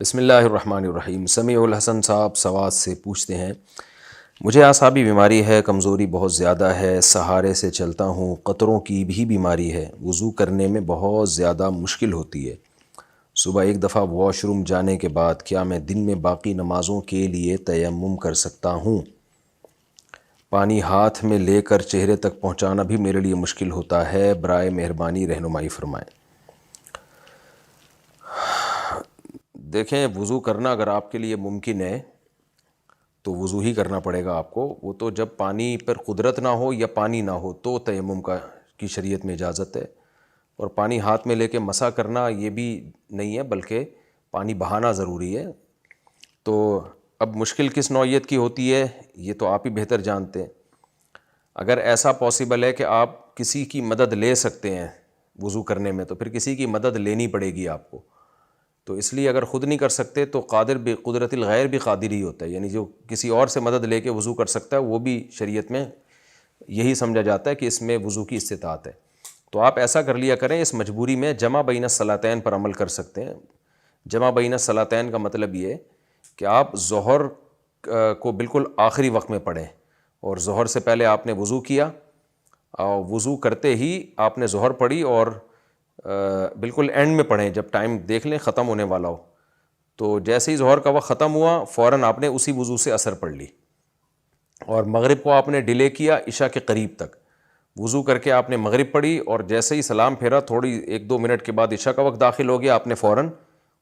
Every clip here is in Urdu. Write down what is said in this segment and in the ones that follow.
بسم اللہ الرحمن الرحیم۔ سمیع الحسن صاحب سوات سے پوچھتے ہیں، مجھے اعصابی بیماری ہے، کمزوری بہت زیادہ ہے، سہارے سے چلتا ہوں، قطروں کی بھی بیماری ہے، وضو کرنے میں بہت زیادہ مشکل ہوتی ہے۔ صبح ایک دفعہ واش روم جانے کے بعد کیا میں دن میں باقی نمازوں کے لیے تیمم کر سکتا ہوں؟ پانی ہاتھ میں لے کر چہرے تک پہنچانا بھی میرے لیے مشکل ہوتا ہے، برائے مہربانی رہنمائی فرمائیں۔ دیکھیں، وضو کرنا اگر آپ کے لیے ممکن ہے تو وضو ہی کرنا پڑے گا آپ کو۔ وہ تو جب پانی پر قدرت نہ ہو یا پانی نہ ہو تو تیمم کی شریعت میں اجازت ہے، اور پانی ہاتھ میں لے کے مسح کرنا یہ بھی نہیں ہے، بلکہ پانی بہانا ضروری ہے۔ تو اب مشکل کس نوعیت کی ہوتی ہے یہ تو آپ ہی بہتر جانتے ہیں۔ اگر ایسا پاسبل ہے کہ آپ کسی کی مدد لے سکتے ہیں وضو کرنے میں، تو پھر کسی کی مدد لینی پڑے گی آپ کو۔ تو اس لیے اگر خود نہیں کر سکتے تو قادر بقدرت الغیر بھی قادر ہی ہوتا ہے، یعنی جو کسی اور سے مدد لے کے وضو کر سکتا ہے وہ بھی شریعت میں یہی سمجھا جاتا ہے کہ اس میں وضو کی استطاعت ہے۔ تو آپ ایسا کر لیا کریں، اس مجبوری میں جمع بین الصلاتین پر عمل کر سکتے ہیں۔ جمع بین الصلاتین کا مطلب یہ ہے کہ آپ ظہر کو بالکل آخری وقت میں پڑھیں، اور ظہر سے پہلے آپ نے وضو کیا، اور وضو کرتے ہی آپ نے ظہر پڑھی، اور بالکل اینڈ میں پڑھیں جب ٹائم دیکھ لیں ختم ہونے والا ہو۔ تو جیسے ہی ظہر کا وقت ختم ہوا فوراً آپ نے اسی وضو سے عصر پڑھ لی، اور مغرب کو آپ نے ڈیلے کیا عشاء کے قریب تک، وضو کر کے آپ نے مغرب پڑھی، اور جیسے ہی سلام پھیرا تھوڑی 1-2 منٹ کے بعد عشاء کا وقت داخل ہو گیا، آپ نے فوراً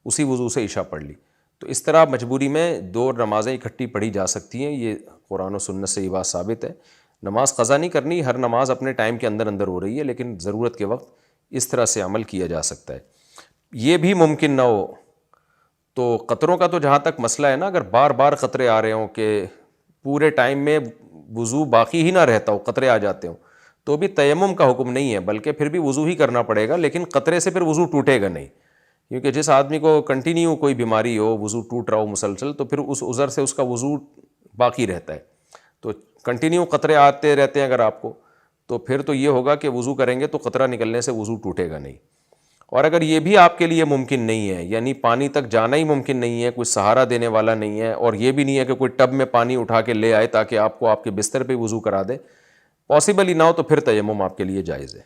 اسی وضو سے عشاء پڑھ لی۔ تو اس طرح مجبوری میں 2 نمازیں اکٹھی پڑھی جا سکتی ہیں، یہ قرآن و سنت سے یہ بات ثابت ہے۔ نماز قضا نہیں کرنی، ہر نماز اپنے ٹائم کے اندر اندر ہو رہی ہے، لیکن ضرورت کے وقت اس طرح سے عمل کیا جا سکتا ہے۔ یہ بھی ممکن نہ ہو تو قطروں کا تو جہاں تک مسئلہ ہے نا، اگر بار بار قطرے آ رہے ہوں کہ پورے ٹائم میں وضو باقی ہی نہ رہتا ہو، قطرے آ جاتے ہوں، تو بھی تیمم کا حکم نہیں ہے، بلکہ پھر بھی وضو ہی کرنا پڑے گا، لیکن قطرے سے پھر وضو ٹوٹے گا نہیں، کیونکہ جس آدمی کو کنٹینیو کوئی بیماری ہو، وضو ٹوٹ رہا ہو مسلسل، تو پھر اس عذر سے اس کا وضو باقی رہتا ہے۔ تو کنٹینیو قطرے آتے رہتے ہیں اگر آپ کو، تو پھر تو یہ ہوگا کہ وضو کریں گے تو قطرہ نکلنے سے وضو ٹوٹے گا نہیں۔ اور اگر یہ بھی آپ کے لیے ممکن نہیں ہے، یعنی پانی تک جانا ہی ممکن نہیں ہے، کوئی سہارا دینے والا نہیں ہے، اور یہ بھی نہیں ہے کہ کوئی ٹب میں پانی اٹھا کے لے آئے تاکہ آپ کو آپ کے بستر پہ وضو کرا دے، پاسبل ہی نہ ہو، تو پھر تیمم آپ کے لیے جائز ہے۔